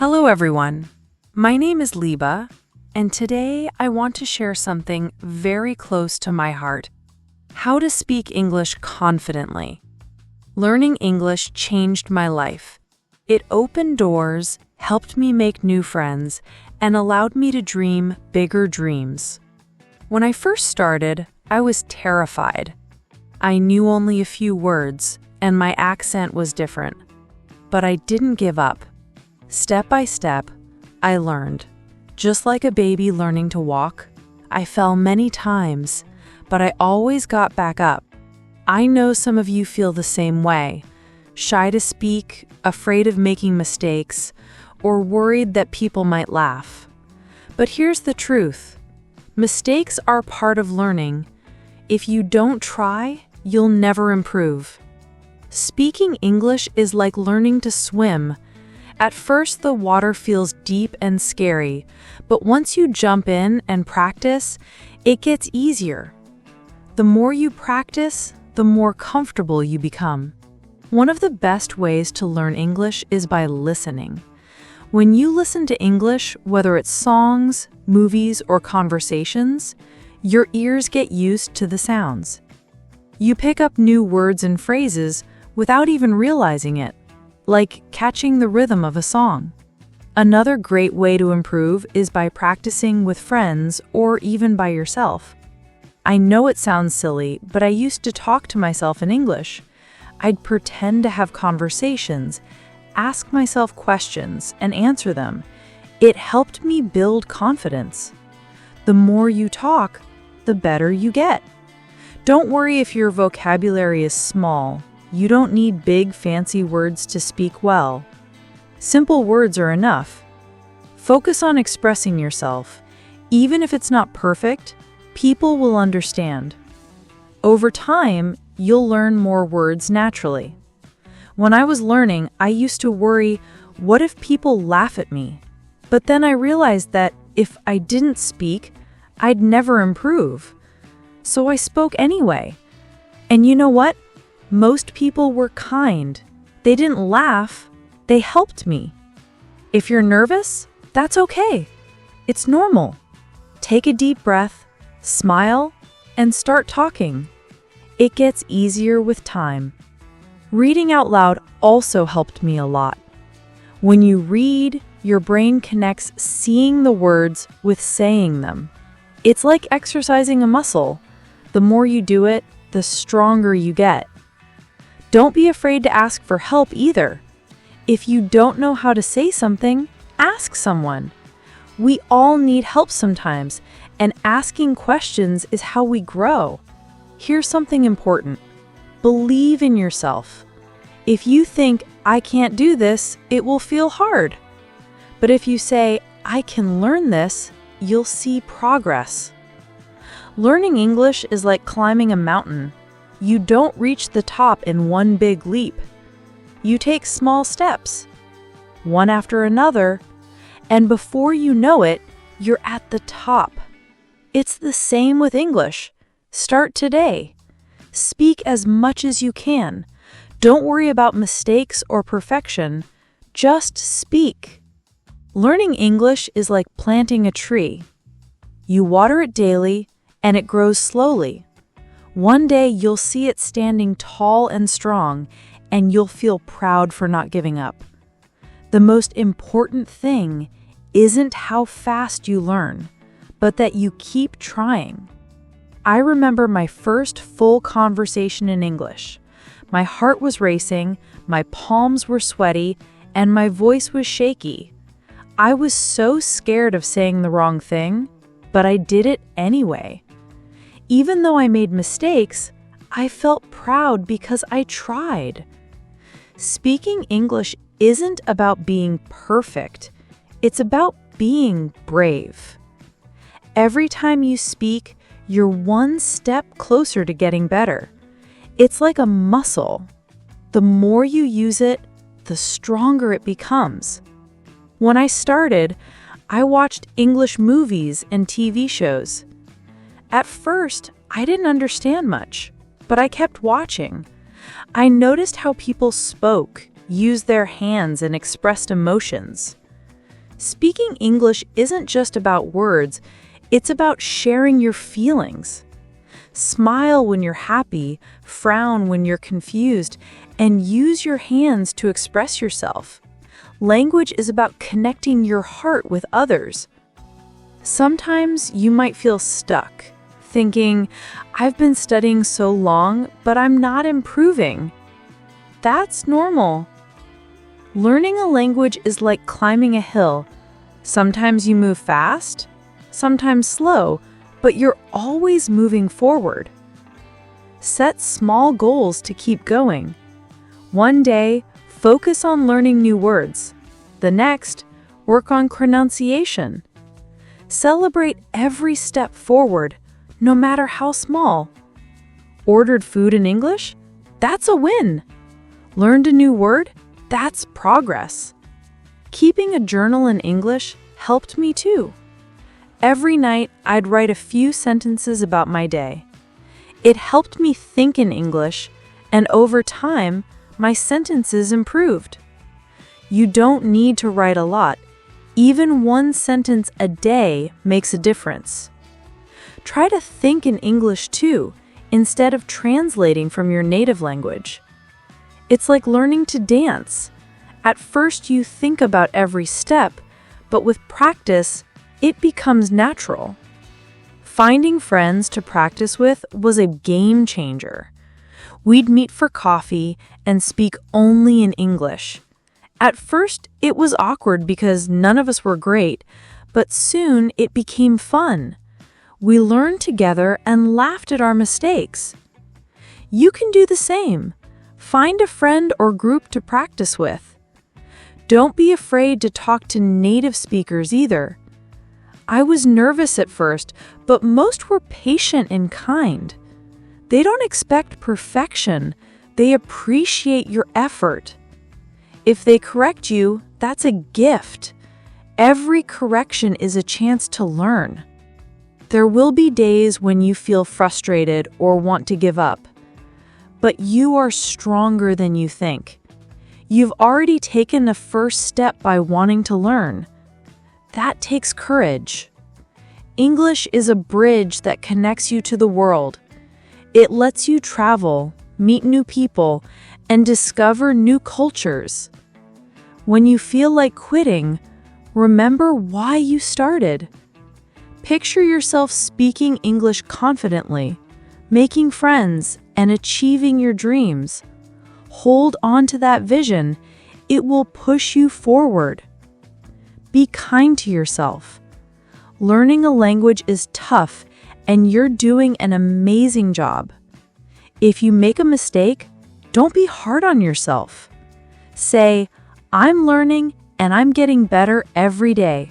Hello everyone, my name is Liba, and today I want to share something very close to my heart: how to speak English confidently. Learning English changed my life. It opened doors, helped me make new friends, and allowed me to dream bigger dreams. When I first started, I was terrified. I knew only a few words, and my accent was different. But I didn't give up. Step by step, I learned. Just like a baby learning to walk, I fell many times, but I always got back up. I know some of you feel the same way, shy to speak, afraid of making mistakes, or worried that people might laugh. But here's the truth. Mistakes are part of learning. If you don't try, you'll never improve. Speaking English is like learning to swim. At first, the water feels deep and scary, but once you jump in and practice, it gets easier. The more you practice, the more comfortable you become. One of the best ways to learn English is by listening. When you listen to English, whether it's songs, movies, or conversations, your ears get used to the sounds. You pick up new words and phrases without even realizing it, like catching the rhythm of a song. Another great way to improve is by practicing with friends or even by yourself. I know it sounds silly, but I used to talk to myself in English. I'd pretend to have conversations, ask myself questions, and answer them. It helped me build confidence. The more you talk, the better you get. Don't worry if your vocabulary is small. You don't need big, fancy words to speak well. Simple words are enough. Focus on expressing yourself. Even if it's not perfect, people will understand. Over time, you'll learn more words naturally. When I was learning, I used to worry, what if people laugh at me? But then I realized that if I didn't speak, I'd never improve. So I spoke anyway. And you know what? Most people were kind. They didn't laugh, they helped me. If you're nervous, that's okay. It's normal. Take a deep breath, smile, and start talking. It gets easier with time. Reading out loud also helped me a lot. When you read, your brain connects seeing the words with saying them. It's like exercising a muscle. The more you do it, the stronger you get. Don't be afraid to ask for help either. If you don't know how to say something, ask someone. We all need help sometimes, and asking questions is how we grow. Here's something important. Believe in yourself. If you think, I can't do this, it will feel hard. But if you say, I can learn this, you'll see progress. Learning English is like climbing a mountain. You don't reach the top in one big leap. You take small steps, one after another, and before you know it, you're at the top. It's the same with English. Start today. Speak as much as you can. Don't worry about mistakes or perfection. Just speak. Learning English is like planting a tree. You water it daily, and it grows slowly. One day you'll see it standing tall and strong, and you'll feel proud for not giving up. The most important thing isn't how fast you learn, but that you keep trying. I remember my first full conversation in English. My heart was racing, my palms were sweaty, and my voice was shaky. I was so scared of saying the wrong thing, but I did it anyway. Even though I made mistakes, I felt proud because I tried. Speaking English isn't about being perfect. It's about being brave. Every time you speak, you're one step closer to getting better. It's like a muscle. The more you use it, the stronger it becomes. When I started, I watched English movies and TV shows. At first, I didn't understand much, but I kept watching. I noticed how people spoke, used their hands, and expressed emotions. Speaking English isn't just about words, it's about sharing your feelings. Smile when you're happy, frown when you're confused, and use your hands to express yourself. Language is about connecting your heart with others. Sometimes you might feel stuck, thinking, I've been studying so long, but I'm not improving. That's normal. Learning a language is like climbing a hill. Sometimes you move fast, sometimes slow, but you're always moving forward. Set small goals to keep going. One day, focus on learning new words. The next, work on pronunciation. Celebrate every step forward, no matter how small. Ordered food in English? That's a win. Learned a new word? That's progress. Keeping a journal in English helped me too. Every night, I'd write a few sentences about my day. It helped me think in English, and over time, my sentences improved. You don't need to write a lot. Even one sentence a day makes a difference. Try to think in English too, instead of translating from your native language. It's like learning to dance. At first, you think about every step, but with practice, it becomes natural. Finding friends to practice with was a game changer. We'd meet for coffee and speak only in English. At first, it was awkward because none of us were great, but soon it became fun. We learned together and laughed at our mistakes. You can do the same. Find a friend or group to practice with. Don't be afraid to talk to native speakers either. I was nervous at first, but most were patient and kind. They don't expect perfection. They appreciate your effort. If they correct you, that's a gift. Every correction is a chance to learn. There will be days when you feel frustrated or want to give up. But you are stronger than you think. You've already taken the first step by wanting to learn. That takes courage. English is a bridge that connects you to the world. It lets you travel, meet new people, and discover new cultures. When you feel like quitting, remember why you started. Picture yourself speaking English confidently, making friends, and achieving your dreams. Hold on to that vision. It will push you forward. Be kind to yourself. Learning a language is tough, and you're doing an amazing job. If you make a mistake, don't be hard on yourself. Say, I'm learning and I'm getting better every day.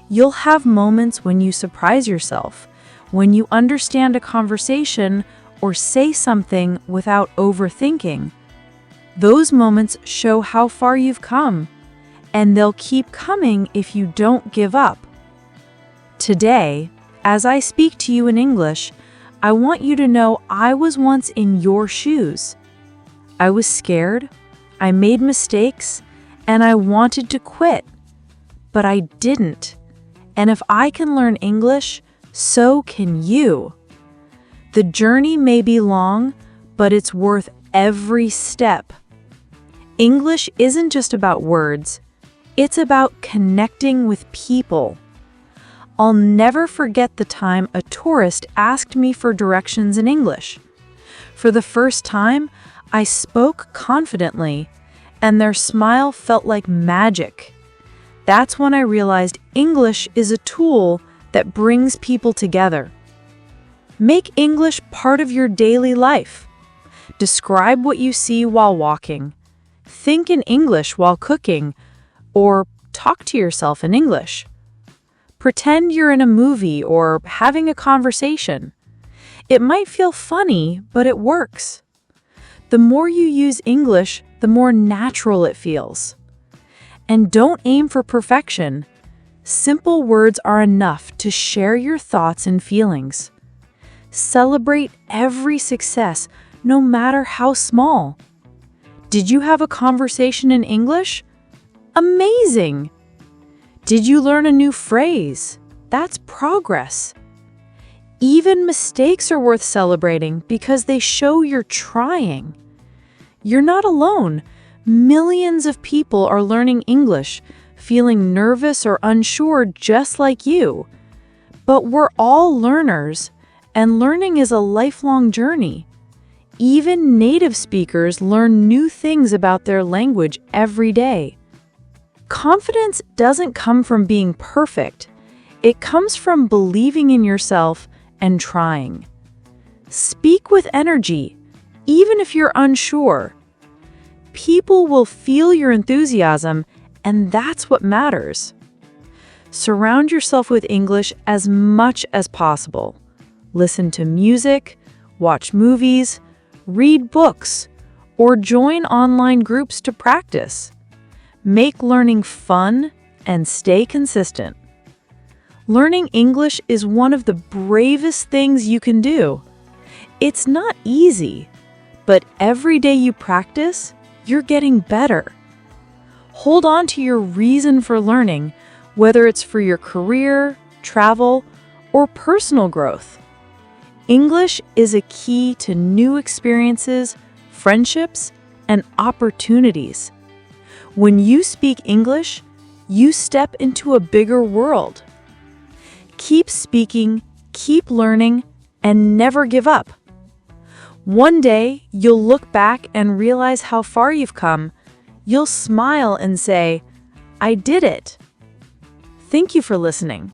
You'll have moments when you surprise yourself, when you understand a conversation or say something without overthinking. Those moments show how far you've come, and they'll keep coming if you don't give up. Today, as I speak to you in English, I want you to know I was once in your shoes. I was scared, I made mistakes, and I wanted to quit. But I didn't. And if I can learn English, so can you. The journey may be long, but it's worth every step. English isn't just about words. It's about connecting with people. I'll never forget the time a tourist asked me for directions in English. For the first time, I spoke confidently, and their smile felt like magic. That's when I realized English is a tool that brings people together. Make English part of your daily life. Describe what you see while walking. Think in English while cooking, or talk to yourself in English. Pretend you're in a movie or having a conversation. It might feel funny, but it works. The more you use English, the more natural it feels. And don't aim for perfection. Simple words are enough to share your thoughts and feelings. Celebrate every success, no matter how small. Did you have a conversation in English? Amazing! Did you learn a new phrase? That's progress. Even mistakes are worth celebrating because they show you're trying. You're not alone. Millions of people are learning English, feeling nervous or unsure just like you. But we're all learners, and learning is a lifelong journey. Even native speakers learn new things about their language every day. Confidence doesn't come from being perfect. It comes from believing in yourself and trying. Speak with energy, even if you're unsure. People will feel your enthusiasm, and that's what matters. Surround yourself with English as much as possible. Listen to music, watch movies, read books, or join online groups to practice. Make learning fun and stay consistent. Learning English is one of the bravest things you can do. It's not easy, but every day you practice, you're getting better. Hold on to your reason for learning, whether it's for your career, travel, or personal growth. English is a key to new experiences, friendships, and opportunities. When you speak English, you step into a bigger world. Keep speaking, keep learning, and never give up. One day, you'll look back and realize how far you've come. You'll smile and say, "I did it." Thank you for listening.